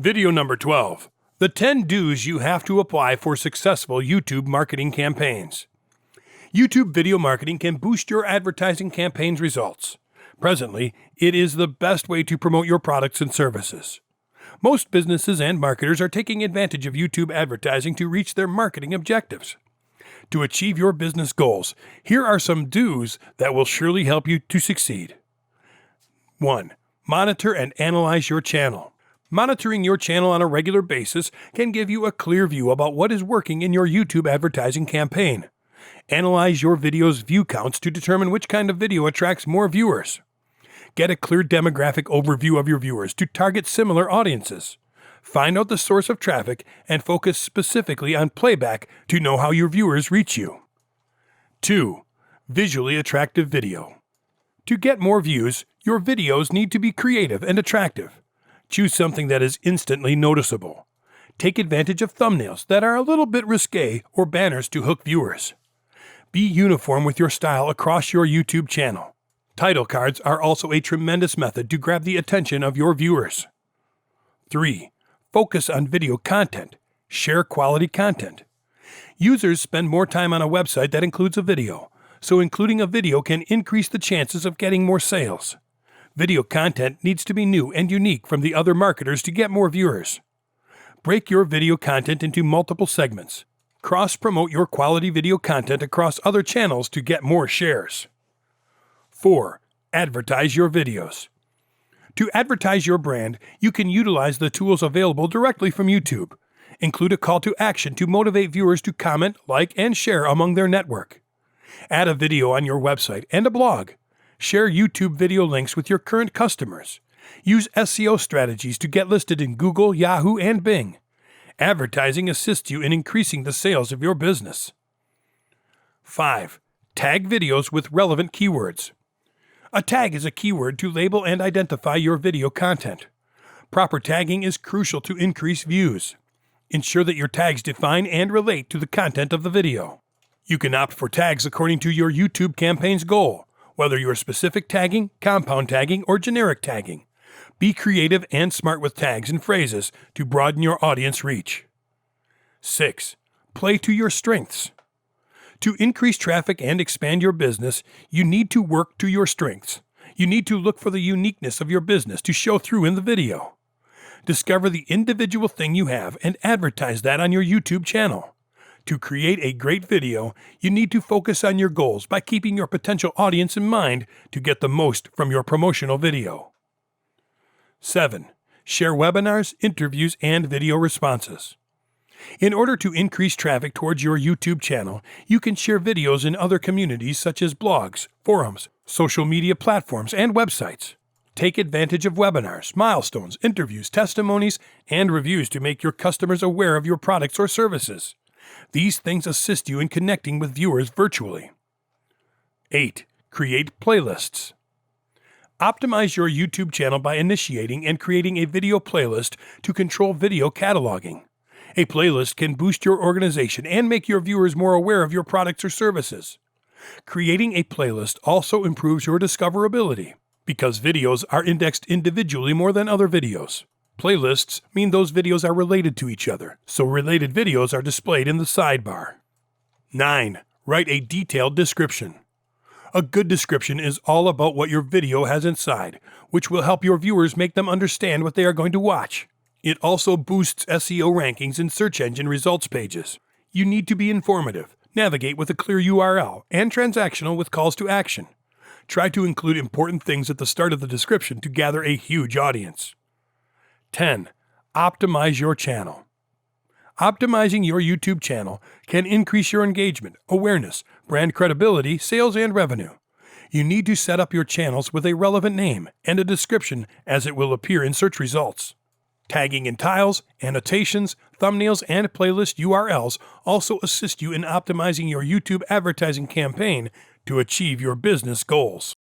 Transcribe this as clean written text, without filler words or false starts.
Video number 12. The 10 do's you have to apply for successful YouTube marketing campaigns. YouTube video marketing can boost your advertising campaign's results. Presently, it is the best way to promote your products and services. Most businesses and marketers are taking advantage of YouTube advertising to reach their marketing objectives. To achieve your business goals, here are some do's that will surely help you to succeed. 1. Monitor and analyze your channel. Monitoring your channel on a regular basis can give you a clear view about what is working in your YouTube advertising campaign. Analyze your video's view counts to determine which kind of video attracts more viewers. Get a clear demographic overview of your viewers to target similar audiences. Find out the source of traffic and focus specifically on playback to know how your viewers reach you. 2. Visually attractive video. To get more views, your videos need to be creative and attractive. Choose something that is instantly noticeable. Take advantage of thumbnails that are a little bit risque or banners to hook viewers. Be uniform with your style across your YouTube channel. Title cards are also a tremendous method to grab the attention of your viewers. 3. Focus on video content. Share quality content. Users spend more time on a website that includes a video, so including a video can increase the chances of getting more sales. Video content needs to be new and unique from the other marketers to get more viewers. Break your video content into multiple segments. Cross-promote your quality video content across other channels to get more shares. 4. Advertise your videos. To advertise your brand, you can utilize the tools available directly from YouTube. Include a call to action to motivate viewers to comment, like, and share among their network. Add a video on your website and a blog. Share YouTube video links with your current customers. Use SEO strategies to get listed in Google, Yahoo, and Bing. Advertising assists you in increasing the sales of your business. 5. Tag videos with relevant keywords. A tag is a keyword to label and identify your video content. Proper tagging is crucial to increase views. Ensure that your tags define and relate to the content of the video. You can opt for tags according to your YouTube campaign's goal, whether you're specific tagging, compound tagging, or generic tagging. Be creative and smart with tags and phrases to broaden your audience reach. 6. Play to your strengths. To increase traffic and expand your business, you need to work to your strengths. You need to look for the uniqueness of your business to show through in the video. Discover the individual thing you have and advertise that on your YouTube channel. To create a great video, you need to focus on your goals by keeping your potential audience in mind to get the most from your promotional video. 7. Share webinars, interviews, and video responses. In order to increase traffic towards your YouTube channel, you can share videos in other communities such as blogs, forums, social media platforms, and websites. Take advantage of webinars, milestones, interviews, testimonies, and reviews to make your customers aware of your products or services. These things assist you in connecting with viewers virtually. 8. Create playlists. Optimize your YouTube channel by initiating and creating a video playlist to control video cataloging. A playlist can boost your organization and make your viewers more aware of your products or services. Creating a playlist also improves your discoverability, because videos are indexed individually more than other videos. Playlists mean those videos are related to each other, so related videos are displayed in the sidebar. 9. Write a detailed description. A good description is all about what your video has inside, which will help your viewers make them understand what they are going to watch. It also boosts SEO rankings in search engine results pages. You need to be informative, navigate with a clear URL, and transactional with calls to action. Try to include important things at the start of the description to gather a huge audience. 10. Optimize your channel. Optimizing your YouTube channel can increase your engagement, awareness, brand credibility, sales, and revenue. You need to set up your channels with a relevant name and a description as it will appear in search results. Tagging in tiles, annotations, thumbnails, and playlist URLs also assist you in optimizing your YouTube advertising campaign to achieve your business goals.